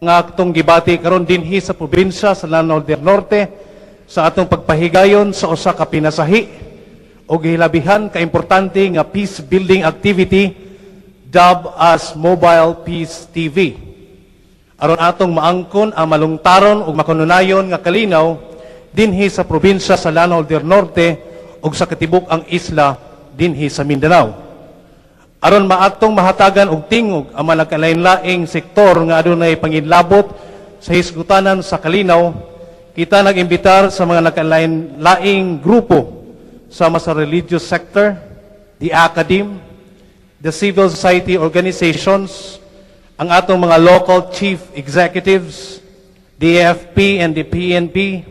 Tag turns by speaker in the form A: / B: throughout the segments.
A: nga atong gibati karon dinhi sa probinsya sa Lanao del Norte sa atong pagpahigayon sa usa ka pinasahi o gihilabihan ka importante nga peace building activity dubbed as Mobile Peace TV. Aron atong maangkon ang malungtaron ug makununayon nga kalinaw dinhi sa probinsya sa Lanao del Norte ug sa katibuk ang isla dinhi sa Mindanao. Aron maatong mahatagan og tingog ang mga nagkalain-laing sektor nga adunay panginlabot sa hisgutanan sa kalinaw, kita nag-imbitar sa mga nagkalain-laing grupo sama sa religious sector, the academe, the civil society organizations, ang atong mga local chief executives, the AFP and the PNP,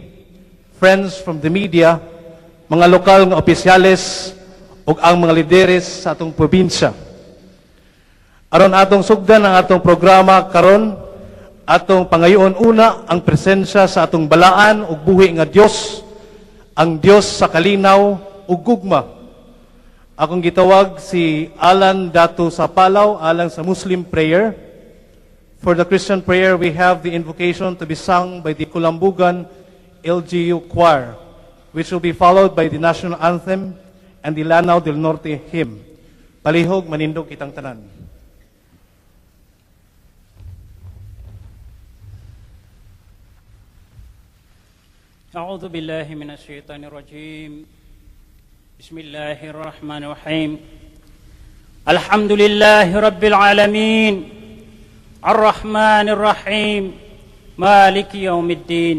A: friends from the media, mga lokal nga opisyales ug ang mga lideres sa atong probinsya. Aron atong sugdan ang atong programa karon, atong pangayoon una ang presensya sa atong balaan ug buhi nga Dios, ang Dios sa kalinaw ug gugma. Akong gitawag si Alan Datu Sapalaw alang sa Muslim prayer. For the Christian prayer, we have the invocation to be sung by the Kulambugan LGU Choir, which will be followed by the national anthem and the Lanao del Norte hymn. Palihog manindog kitang tanan.
B: أعوذ بالله من الشيطان الرجيم بسم الله الرحمن الرحيم الحمد لله رب العالمين الرحمن الرحيم مالك يوم الدين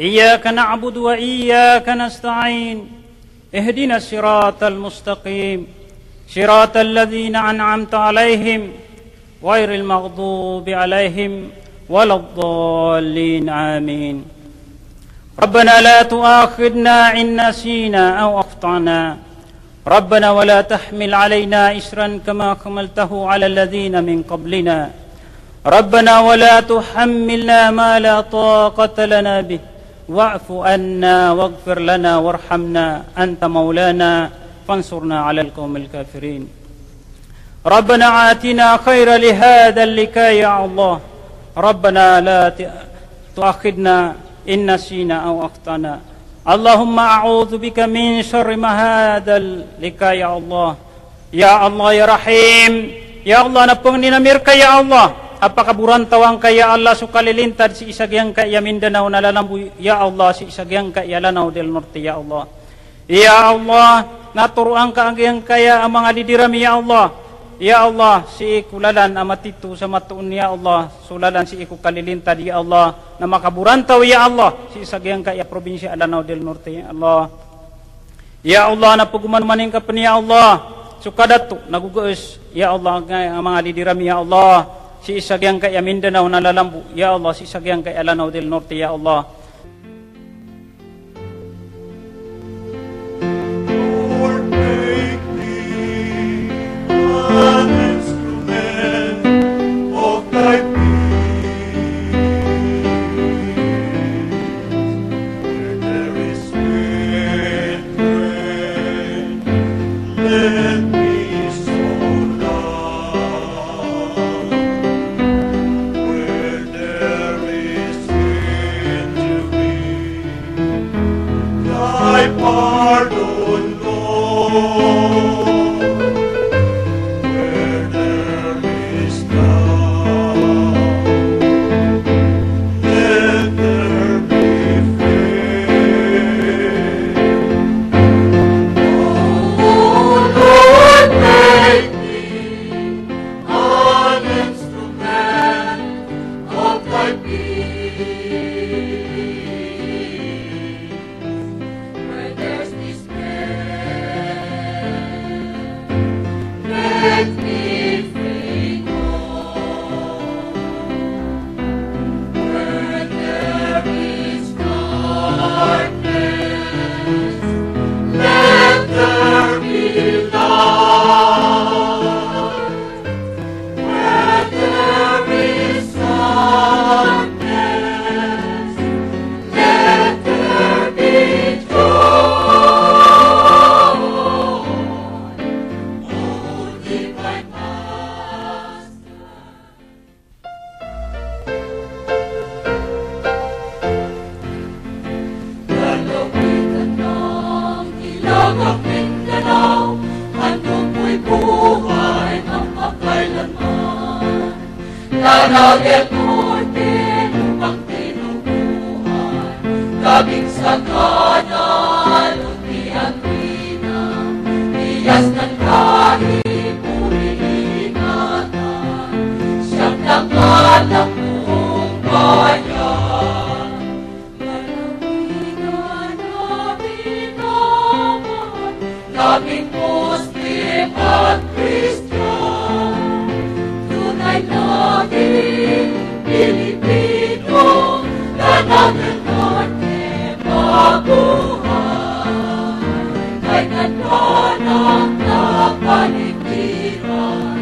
B: إياك نعبد وإياك نستعين اهدنا الصراط المستقيم صراط الذين أنعمت عليهم غير المغضوب عليهم ولا الضالين آمين ربنا لا تؤاخذنا إن نسينا أو أخطأنا ربنا ولا تحمل علينا إسرا كما حملته على الذين من قبلنا ربنا ولا تحملنا ما لا طاقة لنا به واعف عنا واغفر لنا وارحمنا أنت مولانا فانصرنا على القوم الكافرين ربنا آتنا خير لهذا اللقاء يا الله ربنا لا تؤاخذنا إن نسينا أو أخطأنا اللهم أعوذ بك من شر ما هذا اللقاء يا الله ya Rahim ya Allah napong ninamir ka ya Allah apakaburan tawang ka ya Allah sukalilintad si isagyang ka ya Mindanao nalalambu ya Allah si isagyang ka ya Lanao del Norte ya Allah naturuan ka ang kaya ang mga didirami ya Allah si ikulalan amatitu sa matuon ya Allah sulalan si iku kalilintad ya Allah na makaburantaw ya Allah si isagyang ka ya probinsya Lanao del Norte ya Allah napuguman maning ka pa ya Allah sukadato naguguos ya Allah ang mga didirami ya Allah si isagyang ka ya Mindanao nalalambu ya Allah si isagyang ka ya Lanao del Norte ya Allah
C: Where there is Lanao del Norte, lumang tinubuhan, tabing sa kanal, unti-ang rina, iyas ng kahit puri-ingatan, siyang nanganak mong bayan. Lalawigan namin naman, naming Muslim at Christian, tunay naming Pilipino, Lanao del Norte mabuhay. Kay naghanap na paligiran,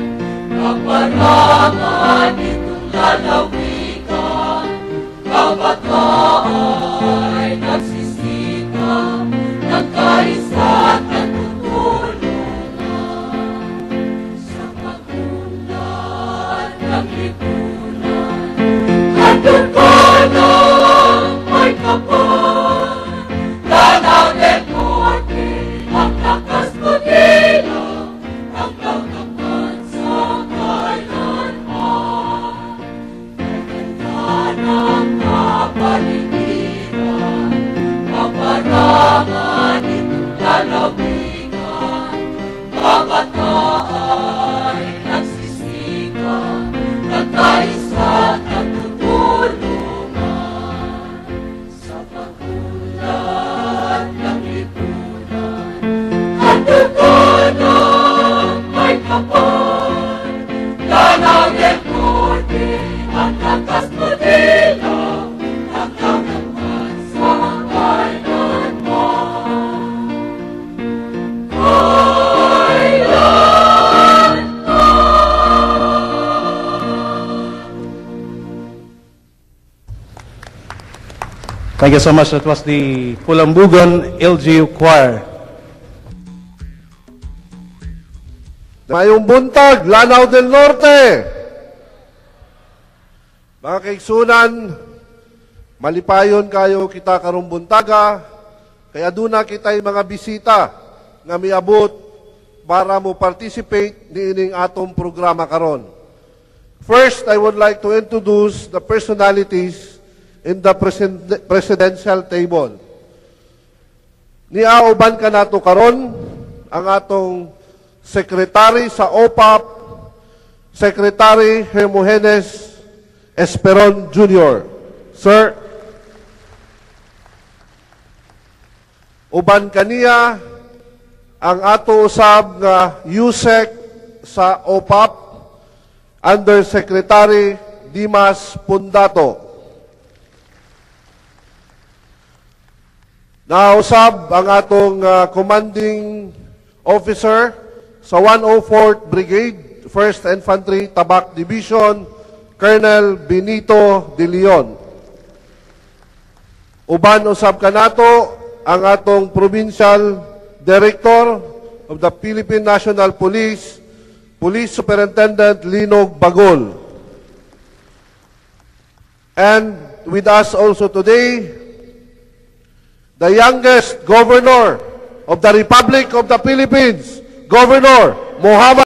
C: kaparangan itong lalawigan, kabataan nagsisikap ng kaisa at tutulungan sa pag-unlad ng lipunan. Handog ko ng may kapal, Lanao del Norte, ang lakas mo nila, hanggang naman sa kailanman. Kailangan na paligiran, kaparangan itong lalawigan, kabataan nagsisikap ng kaisa at tutulungan sa pag-unlad ng lipunan. Handog ko ng may kapal, Lanao del Norte, ang lakas mo nila, hanggang naman sa kailanman.
A: Thank you so much. That was the Pulambugan LGU Choir.
D: Mayong buntag, Lanao del Norte. Mga kaigsunan, malipayon kayo kita karong buntaga, kaya duna kita'y mga bisita nga miabot para mo participate ni ining atong programa karon. First, I would like to introduce the personalities in the presidential table. Niauban ka nato karon ang atong Secretary sa OPAP, Secretary Hermogenes Esperon Jr. Sir, uban kaniya ang ato usab nga USEC sa OPAP, Undersecretary Dimas Pundato. Nausab ang atong commanding officer sa 104th Brigade, 1st Infantry Tabak Division, Colonel Benito De Leon. Uban usab kanato ang atong Provincial Director of the Philippine National Police, Police Superintendent Linog Bagol. And with us also today, the youngest governor of the Republic of the Philippines, Governor Muhammad